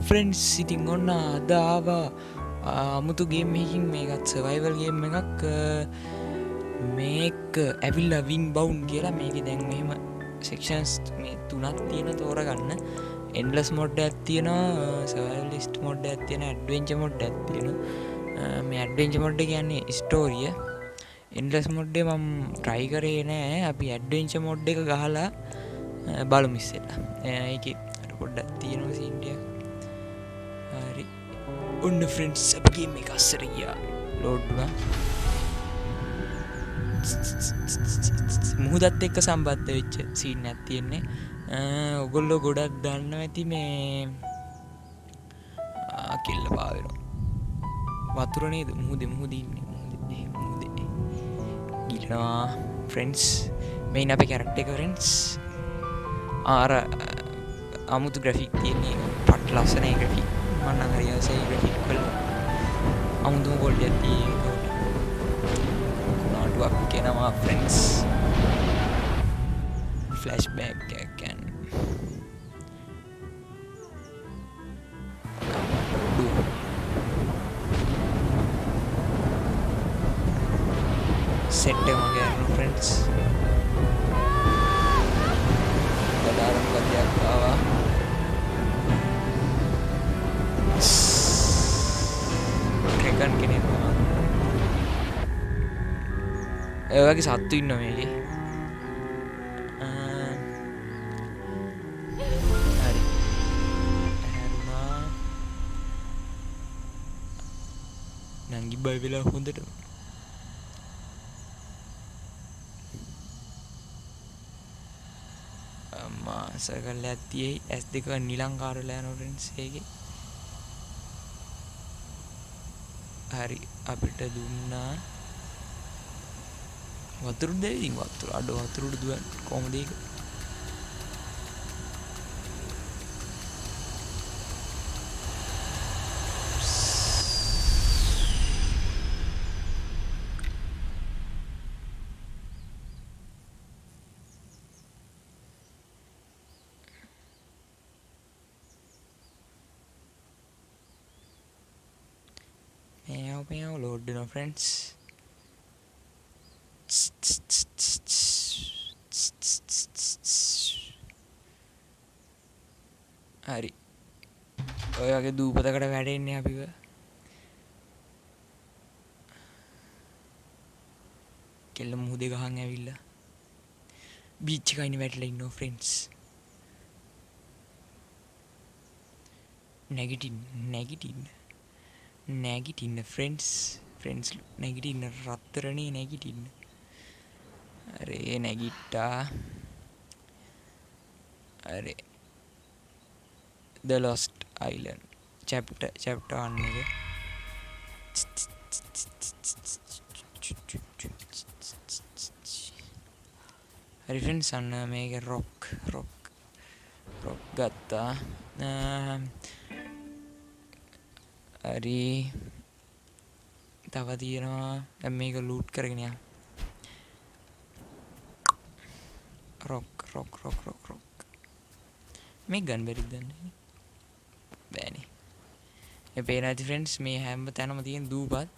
Friends ඉතින් ඔන්න අදාවා අමුතු ගේම් එකකින් මේකත් සර්වයිවල් ගේම් එකක් මේක ඇවිල්ලා වින් බවුන් කියලා මේක දැන් මෙහෙම සෙක්ෂන්ස් මේ තුනක් තියෙන තෝරගන්න එන්ඩ්ලස් මොඩ් එකක් තියෙනවා සර්වයිවලිස්ට් මොඩ් එකක් තියෙනවා ඇඩ්වෙන්චර් මොඩ් එකක් තියෙනවා මේ ඇඩ්වෙන්චර් මොඩ් එක කියන්නේ ස්ටෝරිය එන්ඩ්ලස් මොඩ් එක මම try කරේ නෑ අපි ඇඩ්වෙන්චර් මොඩ් එක ගහලා බලමු ඉස්සෙල්ලා ඒකේ පොඩ්ඩක් තියෙනවා සීන් ටික හරි ඔන්න ෆ්‍රෙන්ඩ්ස් අපි ගේම් එක අස්සට ගියා ලෝඩ් වුණා මුහුදත් එක්ක සම්බන්ධ වෙච්ච සීන් එකක් තියෙන්නේ ඔගොල්ලෝ ගොඩක් දන්නවා ඇති මේ කෙල්ල පාවෙනවා වතුර නේද මුහුදේ ඉන්නේ මුහුදේ ගිලනවා ෆ්‍රෙන්ඩ්ස් මේන් අපේ කැරක්ටර් එක ෆ්‍රෙන්ඩ්ස් ආර අමුතු ග්‍රැෆික් තියෙන්නේ පට් ලස්සන ග්‍රැෆික් මම නම් හරි ආසයි ග්‍රැෆික් වල අමුතුම කොල්ලයක් තියෙනවා නාටුවක් කියනවා ෆ්‍රෙන්ඩ්ස් ෆ්ලෑෂ්බැක් එකක් යන සෙට් එක මගේ අරන ෆ්‍රෙන්ඩ්ස් බදාරම් ගතියක් ආවා ට්‍රෙකන් කෙනෙක් ඒ වගේ සත්තු ඉන්නවා මේකේ හරි හැරුණා නංගි බය වෙලා හොඳට සර්කල් එකක් තියෙයි S2 නිලංකාර වෙලා යනවා ෆ්‍රෙන්ඩ්ස් ඒකේ හරි අපිට දුන්නා වතුර දෙවිදින් වතුර අඩ වතුර උඩ දුවන්න කොහොමද ඒක meow load no friends හරි ඔය වගේ දූපතකට වැඩෙන්නේ අපිව කෙල්ල මුහුදේ ගහන් ඇවිල්ලා බීච් එකේ ඉන්න වැටලා ඉන්නවා ෆ්‍රෙන්ඩ්ස් නැගිටින්න ෆ්‍රෙන්ඩ්ස් නැගිටින්න රත්තරනේ නැගිටින්න අරේ නැගිට්ටා අරේ The Lost Island chapter 1 එක හරි ෆ්‍රෙන්ඩ්ස් අන්න මේක රොක් ගත්තා හරි තව තියෙනවා දැන් මේක ලූට් කරගෙන යන්න රොක් මේක ගන්න බැරිද දන්නේ බෑනේ මේ පේන ඇති ෆ්‍රෙන්ඩ්ස් මේ හැම තැනම තියෙන දූපත්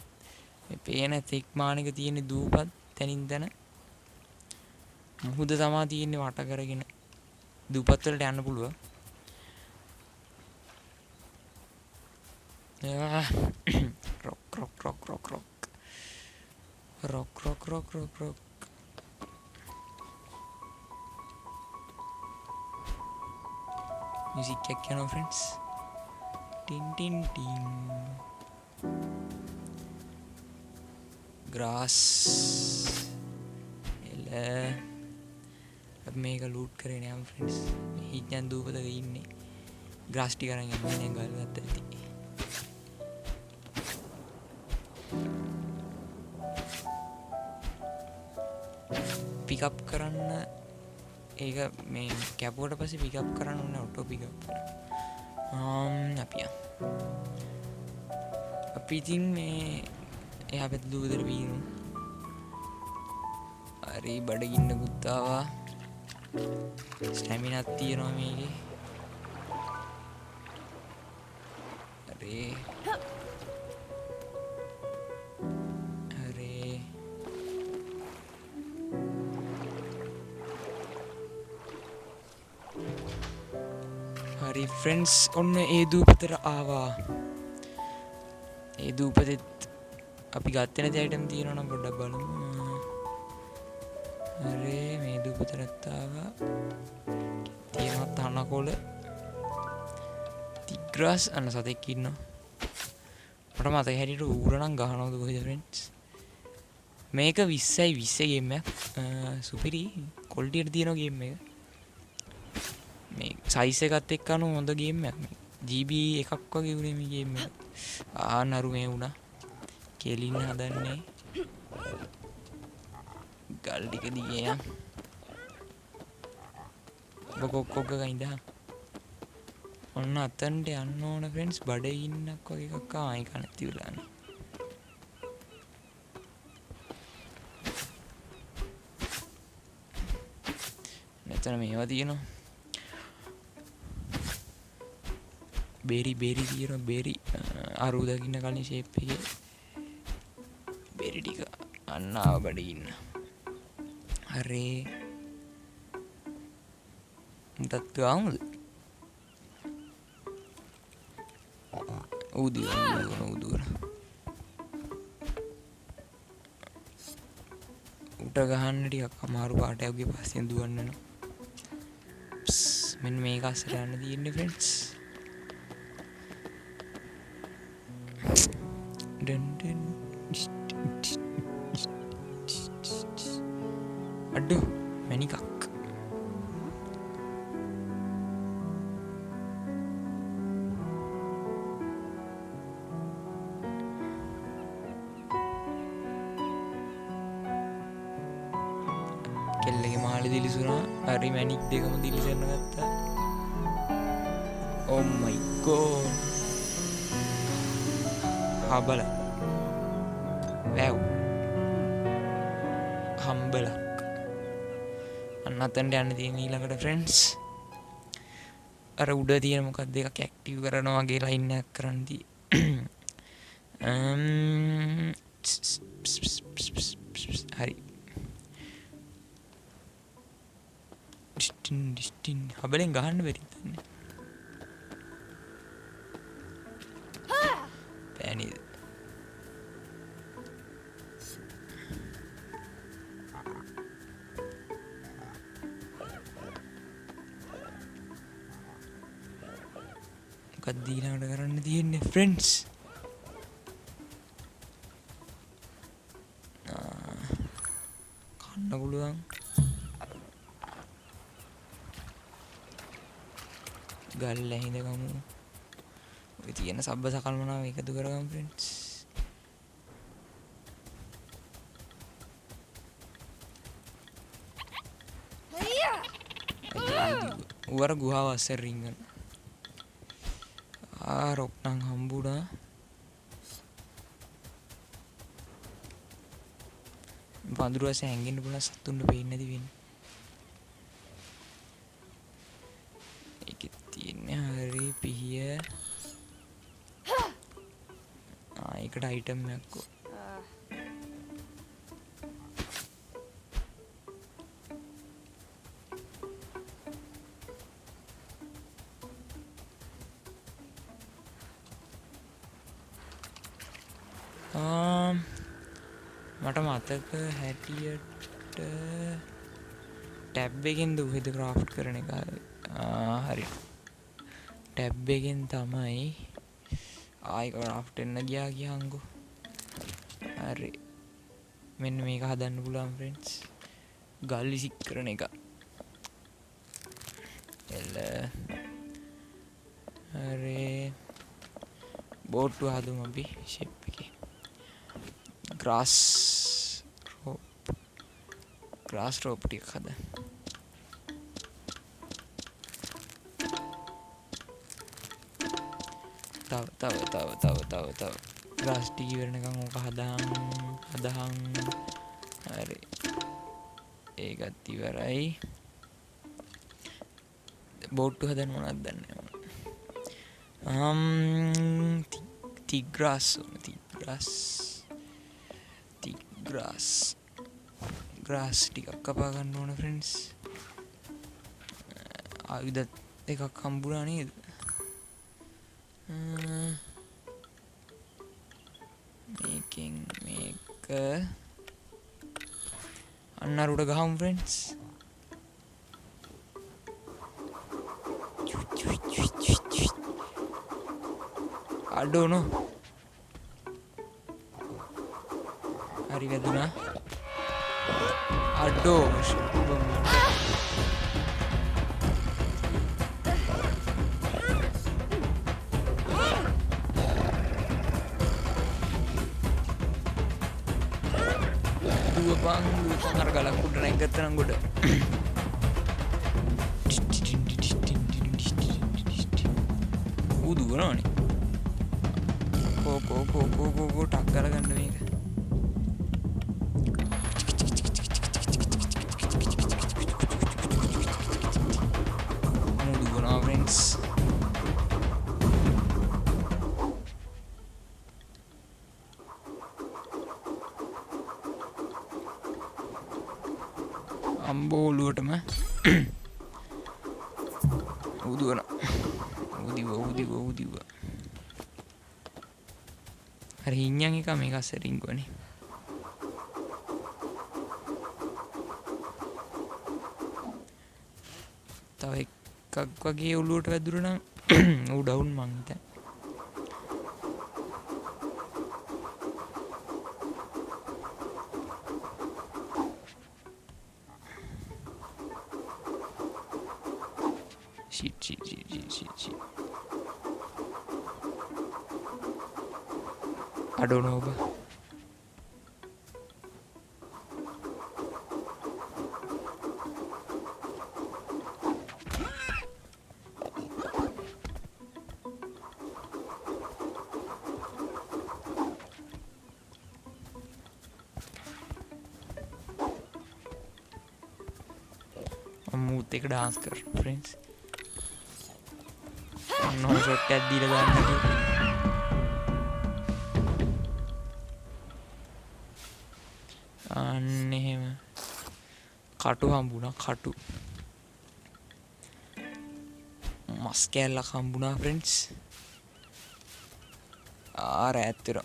මේ පේන තෙක් මානෙක තියෙන දූපත් තනින් තන මුහුද තමා තියෙන්නේ වට කරගෙන දූපත් වලට යන්න පුළුවන් rock music එකක් යනවා friends tin grass එල අපි මේක ලූට් කරගෙන යමු friends මේ හිටන් දූපතක ඉන්නේ grass ටික අරන් යන්නේ ගල් ගත්තා ඇති පිකප් කරන්න ඒක මේ කැපුවට පස්සේ පිකප් කරන්න ඕනේ ඔටෝ පිකප් අපි ඉතින් මේ එහා පැත්තේ දුවදර වීමු හරි බඩගින්න පුතාවා ස්ටැමිනාක් තියෙනවා මේකේ හරි හරි හරි ෆ්‍රෙන්ඩ්ස් ඔන්න ඒ දූපතට ආවා. ඒ දූපතෙත් අපි ගත්තේ නැති අයිටම් තියෙනවා නම් පොඩ්ඩක් බලමු. හරි මේ දූපතට ආවා. තියෙනවා තනකොළ තිග්‍රාස් අන්න සතෙක් ඉන්නවා. මට මතක හැටියට ඌර නම් ගහනවද කොහෙද ෆ්‍රෙන්ඩ්ස්? මේක 20/20 ගේම් එකක්. සුපිරි ක්වොලිටියට තියෙන ගේම් එක. මේ සයිස් එකත් එක්ක අනු හොඳ ගේම් එකක්. මේ GB එකක් වගේ උනේ මේ ගේම් එක. නරු මේ වුණා. කෙලින්න හදන්නේ. ගල් ටික දිගේ යන්. කොක්ක ගින්දා. ඔන්න අතන්ට යන්න ඕන ෆ්‍රෙන්ඩ්ස්. බඩේ ඉන්නක් වගේ එකක් ආයි කනති උලානේ. මෙතන මේවා තියෙනවා. බෙරි තියෙනවා බෙරි. අරු දකින්න කලින් ෂේප් එකේ බෙරි ටික අන්න ආව බඩේ ඉන්න. හරි. උන්ටත් ගාමුද? උදුවන උට ගහන්න ටිකක් අමාරු පාටයක්ගේ පස්සෙන් දුවන්න වෙනවා. මෙන්න මේක අස්සට යන්න තියෙන්නේ ෆ්‍රෙන්ඩ්ස්. අඩෝ මැනිකක්. කෙල්ලගේ මාළේ දිලිසුණා. හරි මැනික් දෙකම දිලිසන්න ගත්තා. Oh my god. හබල. වැව්. හම්බලක්. අන්න අතන්ට යන්න තියෙන ඊළඟට ෆ්‍රෙන්ඩ්ස්. අර උඩ තියෙන මොකක්ද එකක් ඇක්ටිව් කරනවා වගේ ලයින් එකක් කරන්න හරි. ඩිස්ටින් හබලෙන් ගහන්න බැරිද දන්නේ. බෑනේද? මොකක්ද ඊළඟට කරන්න තියෙන්නේ ෆ්‍රෙන්ඩ්ස්? කන්න පුළුවන්. ගල් ඇහිඳ ගමු. ඔය තියෙන සබ්බ සකල්මනාව එකතු කරගමු ෆ්‍රෙන්ඩ්ස්. උවර ගුහාව අස්සෙන් රිංගන. රොක් නම් හම්බුණා. පඳුරු ඇස හැංගෙන්න පුළුවන් සතුන්ට පේන්නේ නැති වෙන්නේ. ඒකෙත් තියෙන්නේ හරි පිහිය. ඒකට අයිටම් එකක්. මට මතක හැටියට ටැබ් එකෙන් දුහෙද ක්‍රාෆ්ට් කරන එක. හරි ටැබ් එකෙන් තමයි ආයි ක්‍රාෆ්ට් වෙන්න ගියා කියන්කෝ. හරි මෙන්න මේක හදන්න පුළුවන් ෆ්‍රෙන්ඩ්ස්. ගල් විසික් කරන එක. හරි බෝට්ටු හදමු අපි ෂේප් එකේ. ග්‍රාස් රෝප් ටික හදන්න. තව ග්‍රාස් ටික ඉවරනකම් ඕක හදහන්. හරි ඒකත් ඉවරයි. බෝට්ටු හදන්න මොනවද දන්නේ තිග්‍රාස් ග්‍රාස් ටිකක් කපා ගන්න ඕන ෆ්‍රෙන්ඩ්ස්. ආයුධ එකක් හම්බුණා නේද? මේකෙන් මේක අන්න අර උඩ ගහමු ෆ්‍රෙන්ඩ්ස්. අඩෝනෝ හරි වැදුනා. අඩෝ දුවපන් අර ගලක් උඩ නැග්ගත්තා නම් ගොඩ. ඌ දුවනවනේ. කෝ ටක් කරගන්න මේක. ඌ දුවනවා ෆ්‍රෙන්ඩ්ස්. අම්බෝ ඔලුවටම ඌ දුවනවා. ඌ දිව. හරි හිඤ්ඤන් එක මේක අස්සරින් ගොනේ. තව එකක් වගේ ඔලුවට වැදුනා නම් ඌ ඩවුන් මං හිතන්නේ. shit. I don't know. मूत एक डांस कर फ्रेंड्स नो शॉट क्या दी लगा අනේ කටු හම්බුණා කටු මස් කෑල්ලක් හම්බුණා ෆ්‍රෙන්ඩ්ස් ආර ඇත්තට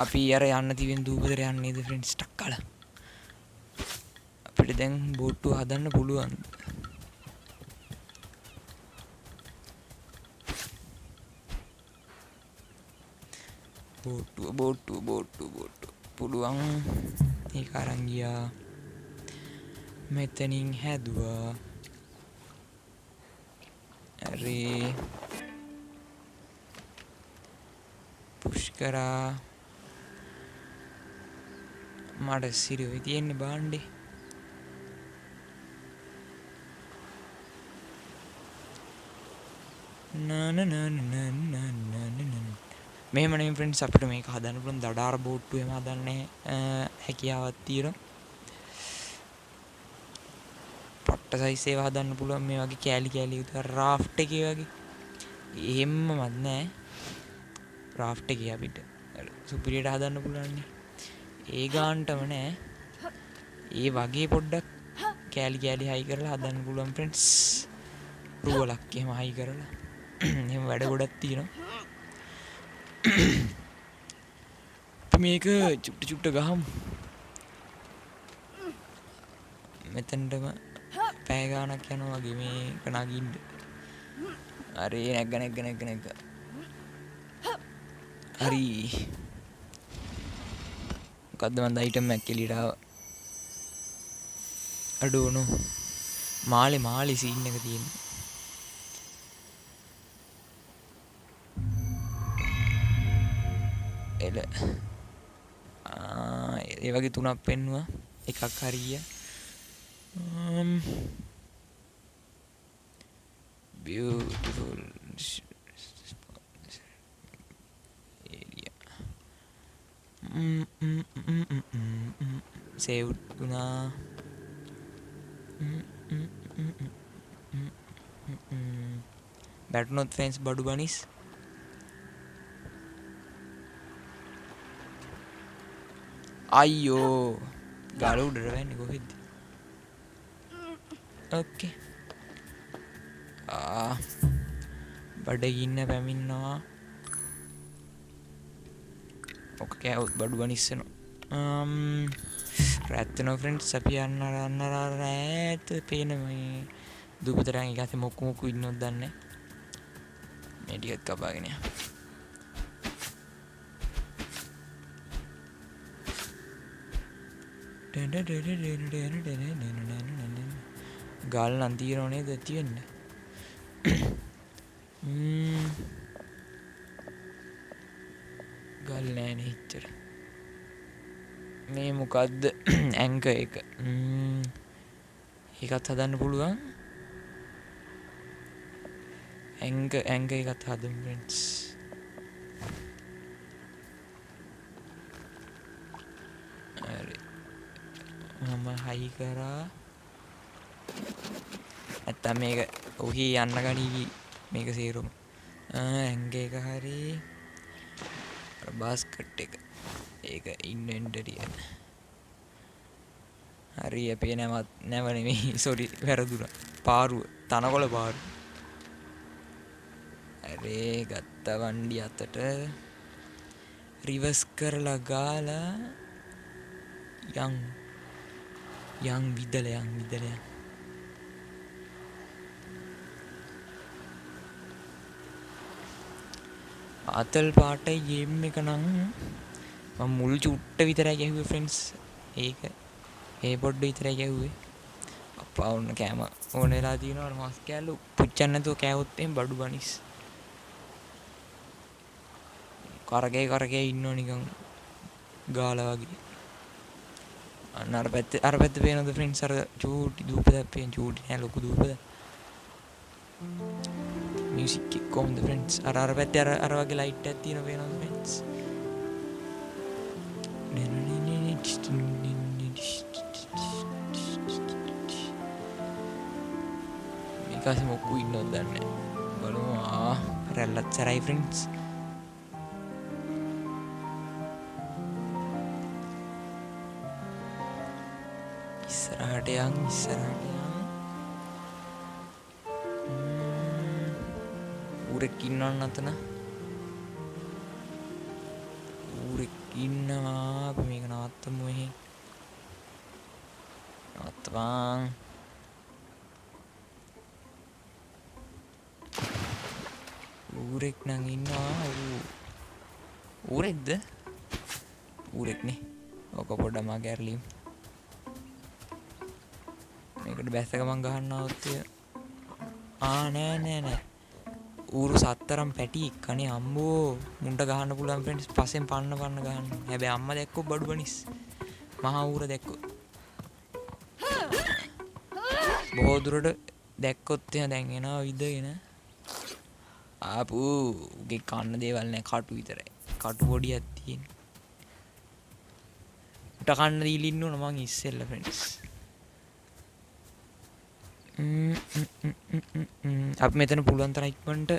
අපි අර යන්න තියෙන දූපතට යන්නේ නේද ෆ්‍රෙන්ඩ්ස් ටක් කාලා අපිට දැන් බෝට්ටුව හදන්න පුළුවන් බෝට්ටුව පුළුවන් ඒක අරන් ගියා මෙතනින් හැදුවා අරේ පුෂ් කරා මට සිරුවේ තියෙන්නේ බාණ්ඩේ මෙහෙම නෙමෙයි ෆ්‍රෙන්ඩ්ස් අපිට මේක හදන්න පුළුවන් දඩාර බෝට්ටු එහෙම හදන්න හැකියාවක් තියෙනවා පට්ට සයිස් ඒවා හදන්න පුළුවන් මේ වගේ කෑලි විතර රාෆ්ට් එකේ වගේ එහෙමවත් නෑ රාෆ්ට් එකේ අපිට සුපිරියට හදන්න පුළුවන් ඒ ගානටම නෑ ඒ වගේ පොඩ්ඩක් කෑලි හයි කරලා හදන්න පුළුවන් ෆ්‍රෙන්ඩ්ස් රුවලක් එහෙම හයි කරලා එහෙම වැඩ ගොඩක් තියෙනවා මේක චුට්ට ගහමු මෙතනටම පැය ගානක් යනවා වගේ මේක නගින්න අරේ නැග්ග හරි මොකද්ද මන්ද අයිටම් එකක් එළියට ආවා අඩෝනෝ මාලේ සීන් එක තියෙනවා එල ඒ වගේ තුනක් පෙන්නුවා එකක් හරිය beautiful area saved වුණා බැටනොත් ෆෙන්ස් බඩු බනිස් අයියෝ ගාල උඩට වැන්නේ කොහෙද? ඕකේ. බඩගින්න පැමිණෙනවා. ඔක කෑවොත් බඩු බනිස්සනවා. රැත්තනෝ ෆ්‍රෙන්ඩ්ස් අපි යන්න රැත් පේන මේ දුපතරන් එක අතේ මොකු මොකු ඉන්නවද දන්නේ. මේ ටිකත් කපාගෙන යන්න. ගාල් නම් තියෙනව නේද තියෙන්න. ගල් නෑනේ එච්චර. මේ මොකද්ද ඇංක එක. ඒකත් හදන්න පුළුවන්. ඇංක එකත් හදමු ෆ්‍රෙන්ඩ්ස්. හරි. මම හයි කරා. නැත්තම් මේක ඔහි යන්න ගනී මේක සේරුම. ඇංක එක හරි. බාස්කට් එක. ඒක ඉන්වෙන්ටරි එක. හරි අපේ නැව නෙමෙයි සෝරි වැරදුනා. පාරුව තනකොළ පාරුව. හරි ගත්ත වණ්ඩි අතට රිවර්ස් කරලා ගාලා යන් විදල යන්. ආතල් පාටයි ගේම් එක නම් මම මුල් චුට්ට විතරයි ගැහුවේ ෆ්‍රෙන්ඩ්ස්. ඒක ඒ පොඩ්ඩ විතරයි ගැහුවේ. අප්පා ඔන්න කෑම ඕන වෙලා තියෙනවා. මාස් කෑල්ල පුච්චන්න නැතුව කෑවොත් එහෙම බඩු බනිස්. කරගේ ඉන්නව නිකන් ගාලා වගේ. අන්න අර පැත්ත පේනවද ෆ්‍රෙන්ඩ්ස්? අර චූටි දූපතක් පේන. චූටි නෑ ලොකු දූපතක්. මියුසික් එක කොහොමද ෆ්‍රෙන්ඩ්ස්? අර පැත්තේ අර වගේ ලයිට් එකක් තියෙනවා පේනවද ෆ්‍රෙන්ඩ්ස්? මේකස් මොකු ඉන්නවද දන්නේ නැහැ. බලමු. රැල්ලත් සරයි ෆ්‍රෙන්ඩ්ස්. ඉස්සරහට යන්. ඌරෙක් ඉන්නවන්න අතන. ඌරෙක් ඉන්නවා. අපි මේක නවත්තමු එහෙන්. නවත්තපන්. ඌරෙක් නම් ඉන්නවා. ඌරෙක්ද? ඌරෙක්නේ. ඔක පොඩ්ඩක් මගේ ඇරලිම්. මේකට බැස්ස ගමන් ගහන්නවොත් නෑ. ඌරු සත්තරම් පැටි කනේ අම්බෝ. මුන්ට ගහන්න පුළුවන් ෆ්‍රෙන්ඩ්ස්. පස්සෙන් පන්න ගහන්න. හැබැයි අම්මා දැක්කොත් බඩු බනිස්. මහා ඌර දැක්කොත්. බොහෝ දුරට දැක්කොත් එහෙනම් දැන් එනවා විදගෙන. උගේ කන්න දේවල් නෑ. කටු විතරයි. කටු පොඩියක් තියෙන. උට කන්න දීලා ඉන්න ඕන මං ඉස්සෙල්ලා ෆ්‍රෙන්ඩ්ස්. අපි මෙතන පුළුවන් තරම් ඉක්මනට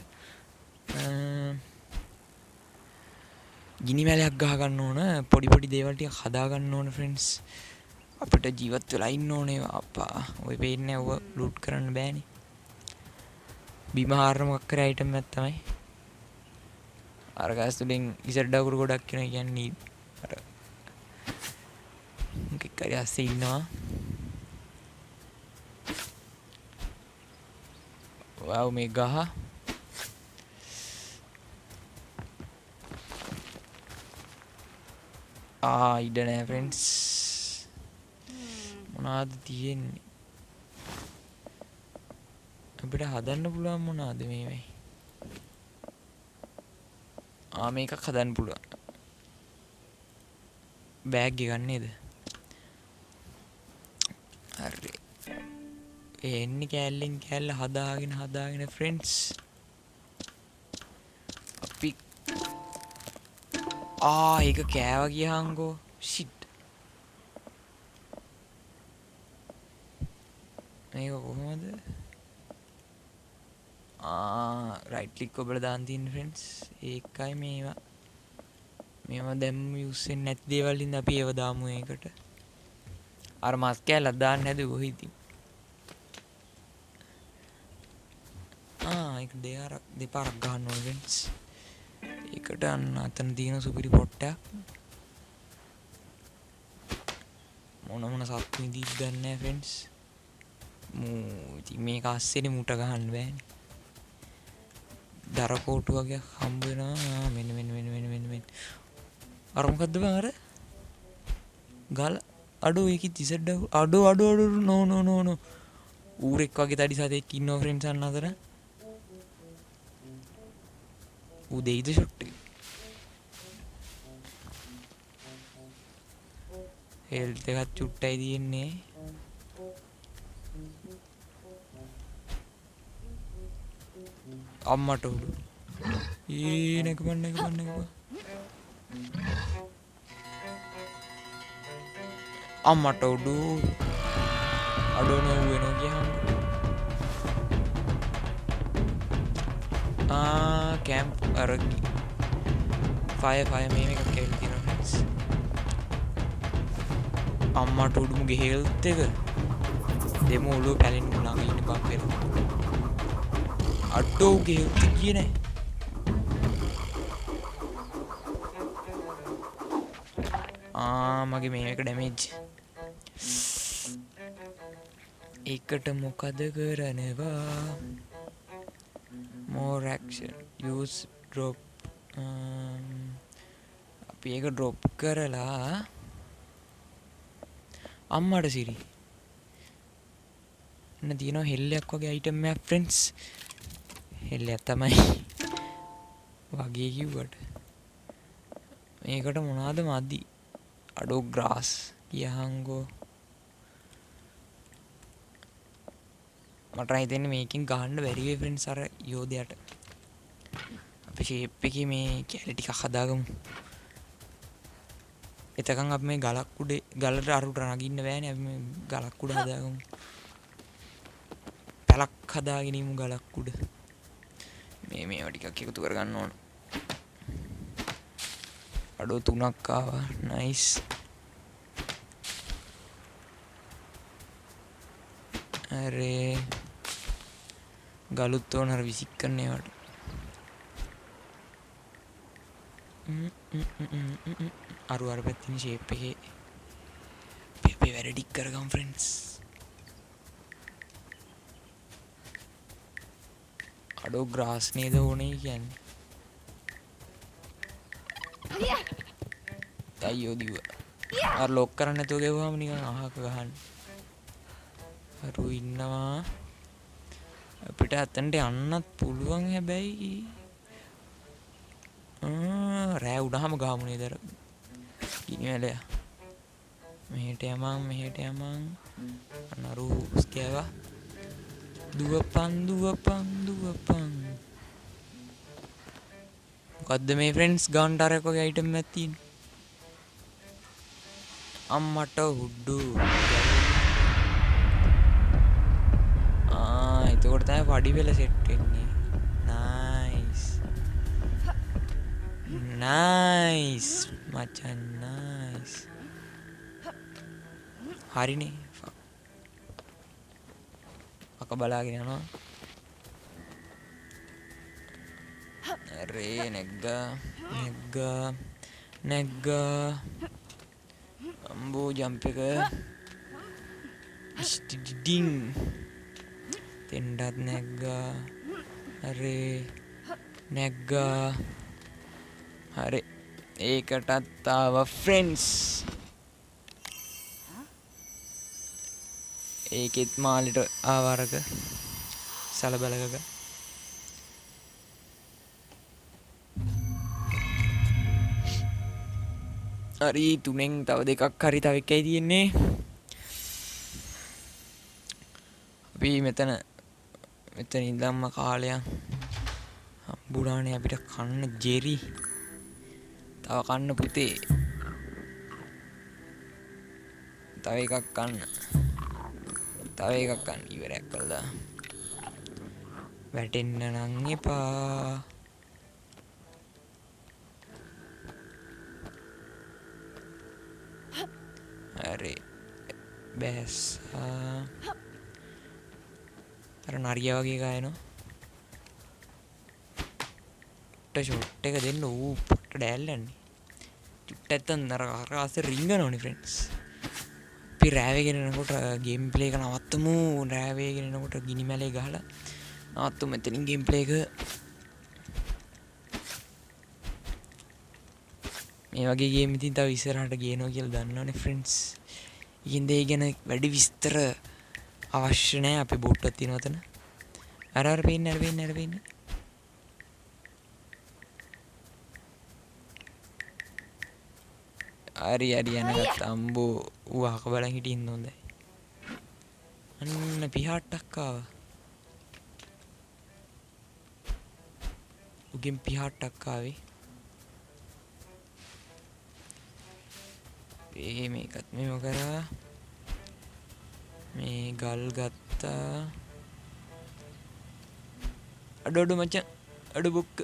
ගිනි මැලයක් ගහ ගන්න ඕන. පොඩි දේවල් ටික හදා ගන්න ඕන ෆ්‍රෙන්ඩ්ස්. අපිට ජීවත් වෙලා ඉන්න ඕනේ. අප්පා ඔය පේන්නේ ඔය ලූට් කරන්න බෑනේ. බිම හාරන මොකක් කර අයිටම් එකක් තමයි. අර ගස් තුලින් ඉසඩ දකුරු ගොඩක් වෙනවා කියන්නේ. අර මොකක් හරි ඇස්සේ ඉන්නවා. වව් මේ ගහ ඉඩ නෑ ෆ්‍රෙන්ඩ්ස්. මොනවද තියෙන්නේ? අපිට හදන්න පුළුවන් මොනවද මේවයි? මේකක් හදන්න පුළුවන්. බෑග් එක ගන්න නේද? හරි. එන්නේ කෑල්ලෙන් කෑල්ල හදාගෙන ෆ්‍රෙන්ඩ්ස්. අපි ඒක කෑවා ගියාංගෝ. ෂිට්. මේක කොහොමද? රයිට් ක්ලික් ඔබලා දාන්න තියෙන ෆ්‍රෙන්ඩ්ස්. ඒකයි මේවා. මේවා දැන් යූස් වෙන්නේ නැති දේවල් ඉඳන් අපි ඒව දාමු ඒකට. අර මස් කෑල්ලක් දාන්න හැදුවේ කොහේ ඉතින්. ඒක දෙපාරක් ගහන්න ඕනේ ෆ්‍රෙන්ඩ්ස්. ඒකට අන්න අතන තියෙන සුපිරි පොට්ටයක්. මොන සත්තු ඉදීත් ගන්න නැහැ ෆ්‍රෙන්ඩ්ස්. ඉතින් මේක අස්සෙනේ මුට ගහන්න බෑනේ. දර කෝටු වගේ හම්බ වෙනවා. මෙන්න. අර මොකද්ද බං අර? ගල අඩෝ ඒකෙත් ඉසඩ අඩෝ නෝ. ඌරෙක් වගේ තඩි සතෙක් ඉන්නවා ෆ්‍රෙන්ඩ්ස් අන්න අතර. ඌ දෙයිද ෂොට් එක. හෙල්ත් එකත් චුට්ටයි තියෙන්නේ. අම්මට උඩු. නැගපන්. අම්මට උඩු. අඩෝ නෝ වෙනවා කියහම. කැම්ප් අර ෆයර් මේ එකක් කැවිලා තියෙනවා ෆ්‍රෙන්ඩ්ස්. අම්මට උඩුමුගේ හෙල්ත් එක දෙමු ඔළුව පැලෙන්න ළඟ ඉන්න බක් වෙනවා. අඩෝ උගේ හෙල්ත් ගියේ නැහැ. මගේ මේක ඩැමේජ්. ඒකට මොකද කරනවා? more action use drop. අපි ඒක drop කරලා අම්මට සිරි එන්න තියෙනවා හෙල්ලයක් වගේ අයිටම් එකක් ෆ්‍රෙන්ඩ්ස්. හෙල්ලයක් තමයි වගේ කිව්වට මේකට මොනවද මදි? අඩෝ ග්‍රාස් කියහන්ගෝ. මට හිතෙන්නේ මේකෙන් ගහන්න බැරි වෙයි ෆ්‍රෙන්ඩ්ස් අර යෝධයාට. අපි ෂේප් එකේ මේ කැලේ ටිකක් හදාගමු. එතකන් අපි මේ ගලක් උඩේ ගලට අරුට නගින්න බෑනේ. අපි මේ ගලක් උඩ හදාගමු. පැලක් හදාගෙන ඉමු ගලක් උඩ. මේවා ටිකක් එකතු කරගන්න ඕන. අඩෝ 3ක් ආවා. නයිස්. අරේ ගලුත් ඕන අර විසික් කරන ඒවට. අර පැත්තින් ෂේප් එකේ අපි වැඩ ටික කරගමු ෆ්‍රෙන්ඩ්ස්. අඩෝ ග්‍රාස් නේද ඕනේ කියන්නේ. අයියෝ දිව. අර ලොක් කරන්න නැතුව ගෙවුවාම නිකන් අහක ගහන්න. අරු ඉන්නවා. අපිට අතන්ට යන්නත් පුළුවන් හැබැයි රෑ උඩහම ගහමු නේද අර ගිනි වැලය. මෙහෙට යමන් අනරු ස්කෑවා. දුවපන්. මොකද්ද මේ ෆ්‍රෙන්ඩ්ස් ගාන්ට අරක වගේ අයිටම් එකක් තියෙන්නේ. අම්මට උඩු. එතකොට තමයි පඩි වෙල සෙට් වෙන්නේ. නයිස් මචන් නයිස්. හරිනේ. අක බලාගෙන යනවා. අරේ නැග්ගා. අම්බෝ ජම්ප් එක. ඩිඩින්. තෙන්ඩත් නැග්ගා. අරේ නැග්ගා. හරි. ඒකටත් ආවා ෆ්‍රෙන්ඩ්ස්. ඒකෙත් මාලිට ආවරක සලබලගක. හරි 3න් තව 2ක් හරි තව එකයි තියෙන්නේ. අපි මෙතන ඉඳන්ම කාලයක් හම්බුණානේ අපිට කන්න ජෙරි. තව කන්න පුතේ. තව එකක් කන්න ඉවරයක් කළා. වැටෙන්න නම් එපා. බෑස් අර නරියා වගේ ගායනවා ෂොට් එක දෙන්න ඌ පොට්ට ඩෑල්ලන්නේ චුට්ට ඇත්තන් අර ආසේ රිංගනවනේ ෆ්‍රෙන්ඩ්ස් අපි රෑවේගෙන එනකොට ගේම් ප්ලේ එක නවත්තමු රෑවේගෙන එනකොට ගිනි මැලේ ගහලා නවත්තමු මෙතනින් ගේම් ප්ලේ එක මේ වගේ ගේම් ඉතින් තව ඉස්සරහට ගේනවා කියලා දන්නවනේ ෆ්‍රෙන්ඩ්ස් ඉතින් ඒ ගැන වැඩි විස්තර අවශ්‍ය නැහැ අපේ බෝට්ටක් තියෙනවා තන අර පේන්නේ හරි යනගත්ත අම්බෝ ඌ අහක බලන් හිටින්න හොඳයි අන්න පිහාට්ටක් ආවා උගෙන් පිහාට්ටක් ආවේ මේකත් මෙම කරා මේ ගල් ගත්තා අඩු මචං අඩු බොක්ක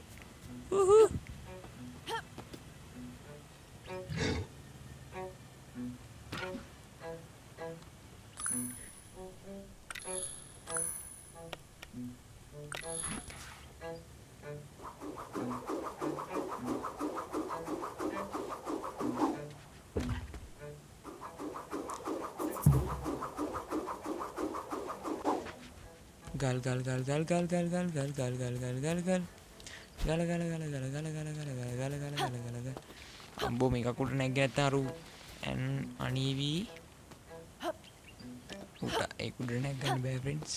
ගල් අම්බෝ මේක කුට නැග්ගෙන නැත්නම් අරු අනීවි උට ඒක උඩ නැග්ගන්න බෑ ෆ්‍රෙන්ඩ්ස්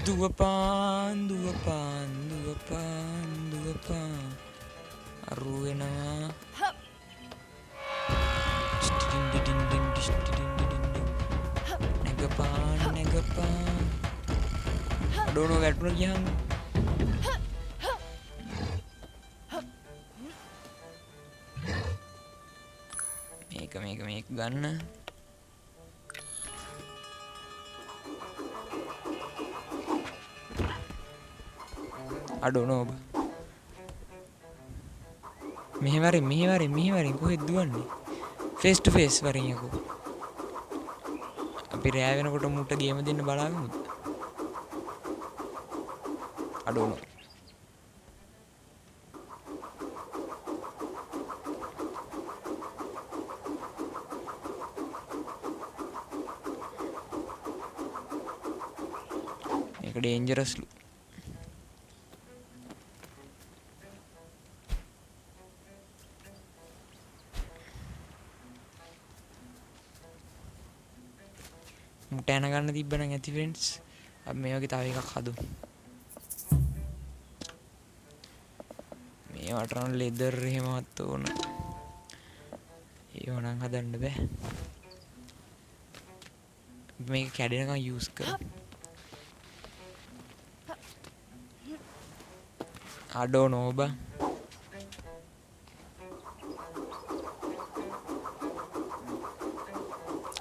දුවපාන් අරු වෙනවා නැගපාන් අඩෝනෝ වැටුණ ගියාම මේක ගන්න අඩෝනෝ ඔබ මෙහෙවරින් කොහෙද දුවන්නේ ෆේස් ටු ෆේස් වරින් යකෝ අපි රෑ වෙනකොට මුට ගේම දෙන්න බලාගමුද අඩෝනෝ මේක ඩේන්ජරස්ලු මුට යන ගන්න තිබ්බනම් ඇති ෆ්‍රෙන්ඩ්ස් අපි මේ වගේ තව එකක් හදමු මේවට නම් ලෙදර් එහෙමවත් ඕන ඒව නම් හදන්න බෑ මේක කැඩෙනකන් යූස් කරමු අඩෝනෝ ඔබ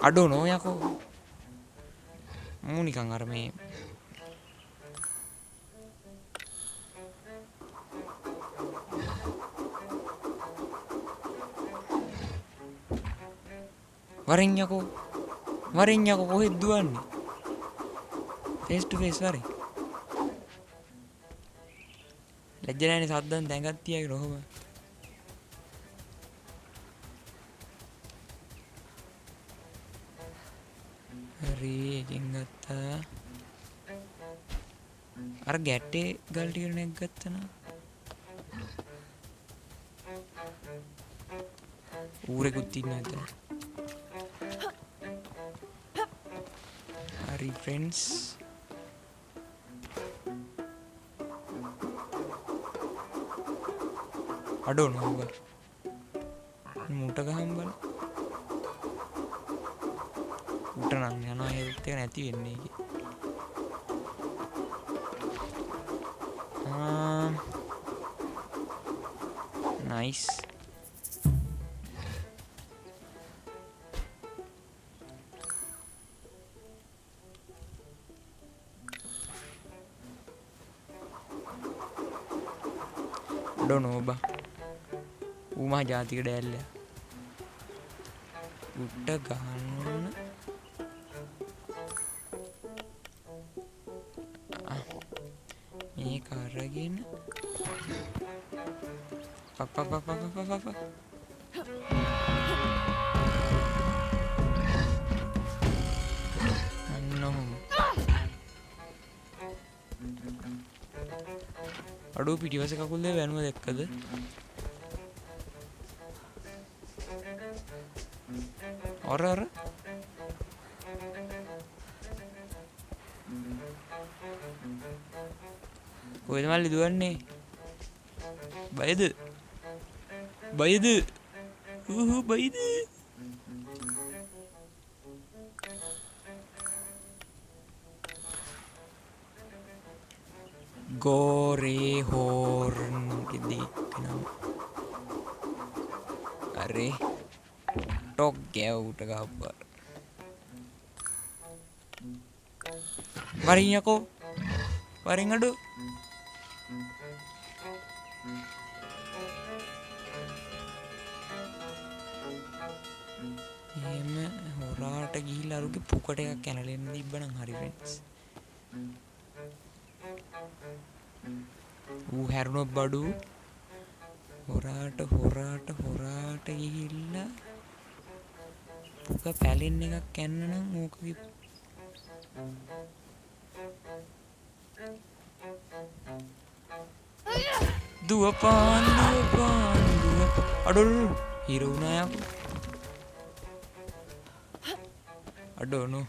අඩෝනෝ යකෝ මූ නිකන් අර මේ වරින් යකෝ කොහෙද දුවන්නේ ෆේස් ටු ෆේස් වරින් ලැජ්ජ නැහැනේ සද්දන් දැඟක් තියාගෙන ඔහොම හරි එකෙන් ගත්තා අර ගැටේ ගල් ටික නැග්ගත්තා නා ඌරෙකුත් ඉන්නවා එතන හරි ෆ්‍රෙන්ඩ්ස් අඩෝනෝ ඔබ මුට ගහන් බල උට නම් යනවා හෙල්ත් එක නැති වෙන්නේ ඒකේ නයිස් අඩෝනෝ ඔබ ඌ මහ ජාතික ඩෑල්ලයා උඩ ගන්න මේ කරගෙන පප අඩෝ පිටිවස කකුල් දෙක වැනුම දැක්කද? අර කොහෙද මල්ලි දුවන්නේ? බයද? බයද? බයද? गोरे हॉर्न के देखना अरे टॉक गया उठगा ऊपर Marinya ko paring adu එහෙම හොරාට ගිහිල්ලා අරුගේ පුකට එකක් කැනලෙන්න තිබ්බනම් හරි ෆ්‍රෙන්ඩ්ස් ඌ හැරුණොත් බඩු හොරාට ගිහිල්ලා පුක පැලෙන්න එකක් කැන්න නම් ඕකගේ දුවපාන් අඩොල් හිර වුණා යකෝ අඩෝනු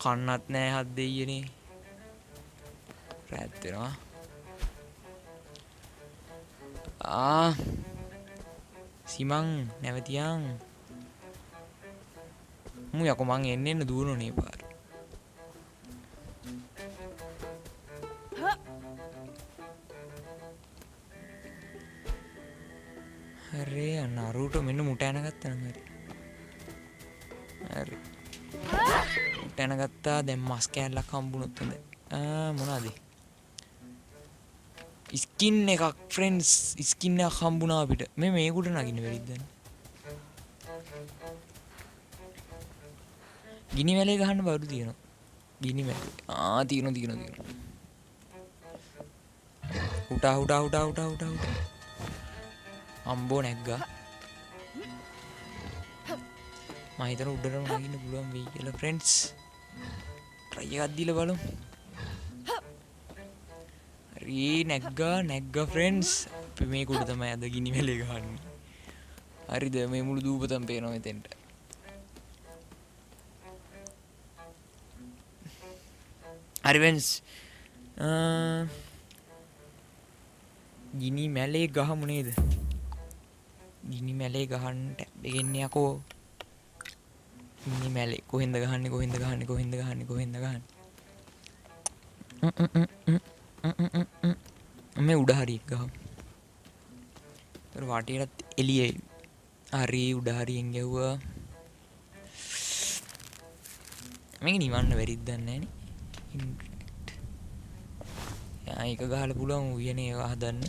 කන්නත් නෑ හත් දෙයියනේ රැත් වෙනවා සිමං නැවතියන් මු යකෝ මං එන්න දුවනෝනේ පාර අරේ නරුට මෙන්න මුට යන ගත්තා නම් හරි මුට යන ගත්තා දැන් මස් කෑල්ලක් හම්බුනොත් හොඳයි මොනවාද ස්කින් එකක් ෆ්‍රෙන්ඩ්ස් ස්කින් එකක් හම්බුණා අපිට මේ මේකට නගින්න බැරිද දැන් ගිනි වැලේ ගහන්න බඩු තියෙනවා ගිනි වැලේ තියෙනවා උටා අම්බෝ නැග්ගා මම හිතන උඩටම නගින්න පුළුවන් වෙයි කියලා ෆ්‍රෙන්ඩ්ස් try එකක් දීලා බලමු හරි නැග්ගා ෆ්‍රෙන්ඩ්ස් අපි මේක උඩ තමයි අද ගිනි වැලේ ගහන්නේ හරිද මේ මුළු දූපතම පේනවා මෙතෙන්ට හරි ෆ්‍රෙන්ඩ්ස් ගිනි මැලේ ගහමු නේද ගිනි මැලේ ගහන්න ටැබ් එකෙන් යකෝ ගිනි මැලේ කොහෙන්ද ගහන්නේ මේ උඩ හරියක් ගහමු ඒතර වාටියටත් එළියේ හරි උඩ හරියෙන් ගැව්වා මේක නිවන්න බැරිද දන්නේ නෑනේ ඒක ගහලා පුළුවන් උයනේ ඒක හදන්න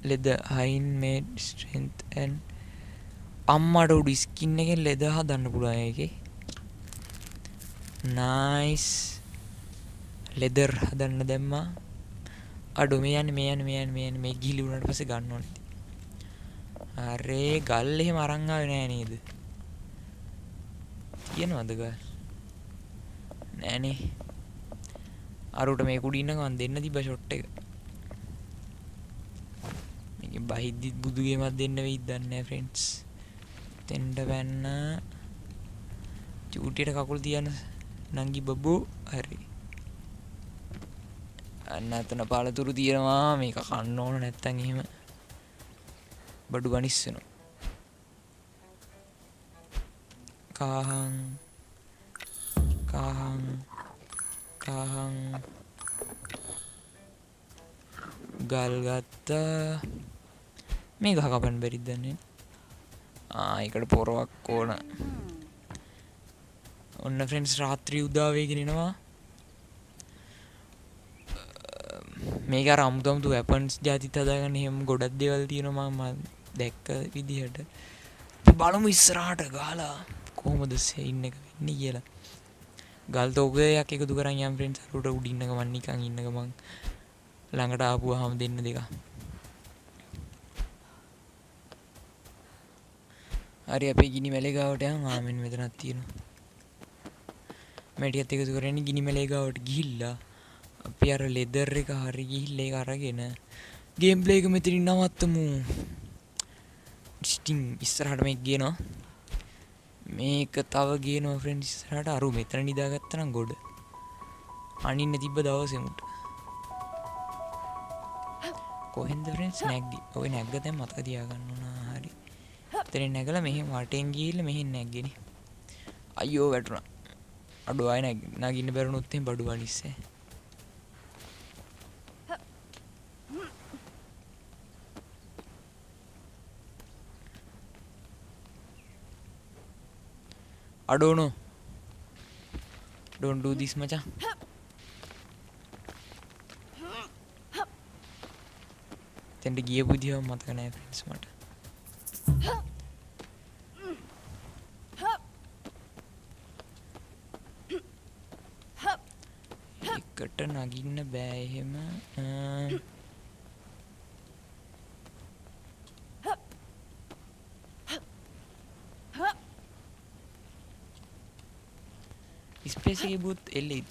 leather hind made strength and අම්මට උඩ ස්කින් එකෙන් leather හදන්න පුළුවන් ඒකේ nice leather හදන්න දැම්මා අඩෝ මේ යන්නේ මේ ගිලි උනාට පස්සේ ගන්න ඕනේ අරේ ගල් එහෙම අරන් ආවේ නෑ නේද තියෙනවද ගල් නෑනේ අරුට මේ කුඩින්න ගමන් දෙන්න තිබ්බ ෂොට් එක මේකෙන් බහිද්දිත් බුදු ගේමක් දෙන්න වෙයිද දන්නේ නැහැ ෆ්‍රෙන්ඩ්ස් තෙන්ඩ වැන්න චූටියට කකුල් තියන නංගි බබෝ හරි අන්න අතන පාලතුරු තියෙනවා මේක කන්න ඕන නැත්තම් එහෙම බඩු ගනිස්සනවා කාහං ගල් ගත්තා මේ ගහ කපන්න බැරිද දන්නේ ඒකට පොරවක් ඕන ඔන්න ෆ්‍රෙන්ඩ්ස් රාත්‍රී උදා වෙගෙන එනවා මේක අර අමුතු වෙපන්ස් ජාතිත් හදාගන්න එහෙම ගොඩක් දේවල් තියෙනවා මම දැක්ක විදිහට. අපි බලමු ඉස්සරහට ගහලා කොහොමද ඉන්න එක වෙන්නේ කියලා. ගල් තෝගයක් එකතු කරන් යම් ෆ්‍රෙන්ඩ්ස් අර උඩින් ගමන් නිකන් ඉන්න ගමන් ළඟට ආපුවාම දෙන්න දෙක. හරි අපි ගිනි මැලේ ගාවට යන් ආ මෙන්න මෙතනක් තියෙනවා. මේ ටිකත් එකතු කරගෙන ගිනි මැලේ ගාවට ගිහිල්ලා අපි අර ලෙදර් එක හරි ගිහිල්ලා ඒක අරගෙන ගේම් ප්ලේ එක මෙතනින් නවත්තමු. ඉතින් ඉස්සරහට මේක ගේනවා. මේක තව ගේනවා ෆ්‍රෙන්ඩ්ස් ඉස්සරහට අරු මෙතන නිදාගත්තා නම් ගොඩ. අනින්න තිබ්බ දවසේ මුට. කොහෙන්ද ෆ්‍රෙන්ඩ්ස් නැග්ගි? ඔය නැග්ග දැන් මතක තියාගන්න ඕන. හරි. එතනින් නැගලා මෙහෙම වටෙන් ගිහිල්ලා මෙහෙන් නැග්ගේනේ. අයියෝ වැටුණා. අඩෝ ආය නගින්න බැරුණොත් එහෙම බඩු වනිස්සේ. I don't know. Don't do this macha. තෙන්ට ගිය පුදියව මතක නැහැ ෆ්‍රෙන්ඩ්ස් මට. එකට නගින්න බෑ එහෙම. ස්පේස් එකේ බුත් එල්ලෙයි.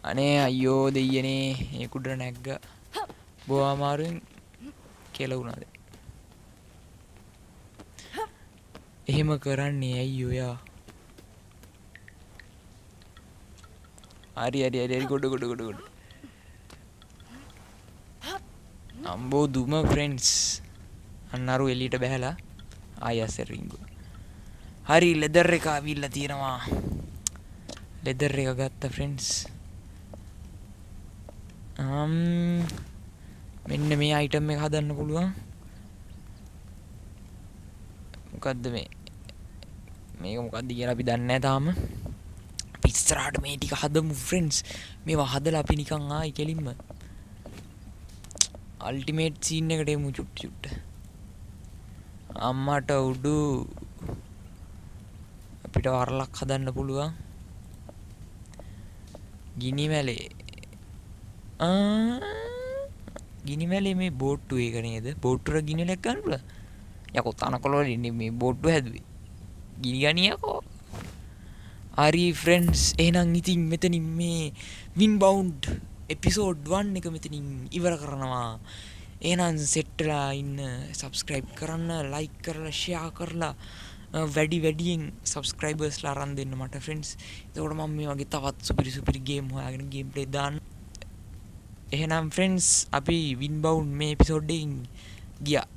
අනේ අයියෝ දෙයියනේ ඒ කුඩර නැග්ග. බොහොම අමාරුවෙන් කියලා වුණාද. එහෙම කරන්නේ අයියෝ යා. හරි ගොඩ. අම්බෝ දුම ෆ්‍රෙන්ඩ්ස්. අන්නරු එළියට බහැලා ආය අසර රින්ගු. හරි ලෙදර් එක අවිල්ලා තියෙනවා. ලෙදර් එක ගත්ත ෆ්‍රෙන්ඩ්ස්. මෙන්න මේ අයිටම් එක හදන්න පුළුවන්. මොකද්ද මේ? මේක මොකද්ද කියලා අපි දන්නේ නැහැ තාම. අපි ඉස්සරහට මේ ටික හදමු ෆ්‍රෙන්ඩ්ස්. මේවා හදලා අපි නිකන් ආයි කෙලින්ම අල්ටිමේට් සීන් එකට එමු චුට්ට. අම්මට උඩු අපිට වරලක් හදන්න පුළුවන්. ගිනි මැලේ මේ බෝට්ටු එක නේද? බෝට්ටුර ගිනි ලැක් ගන්න පුළුවන්. යකෝ තනකොළ වලින් මේ බෝට්ටු හැදුවේ. ගිනි ගනියකෝ. හරි ෆ්‍රෙන්ඩ්ස් එහෙනම් ඉතින් මෙතනින් මේ වින්බවුන්ඩ් එපිසෝඩ් 1 එක මෙතනින් ඉවර කරනවා. එහෙනම් සෙට්ටලා ඉන්න සබ්ස්ක්‍රයිබ් කරන්න, ලයික් කරලා, ෂෙයා කරලා වැඩියෙන් සබ්ස්ක්‍රයිබර්ස්ලා අරන් දෙන්න මට ෆ්‍රෙන්ඩ්ස්. එතකොට මම මේ වගේ තවත් සුපිරි ගේම් හොයාගෙන ගේම් ප්ලේ දාන්න. එහෙනම් ෆ්‍රෙන්ඩ්ස් අපි වින්බවුන්ඩ් මේ එපිසෝඩ් එකකින් ගියා.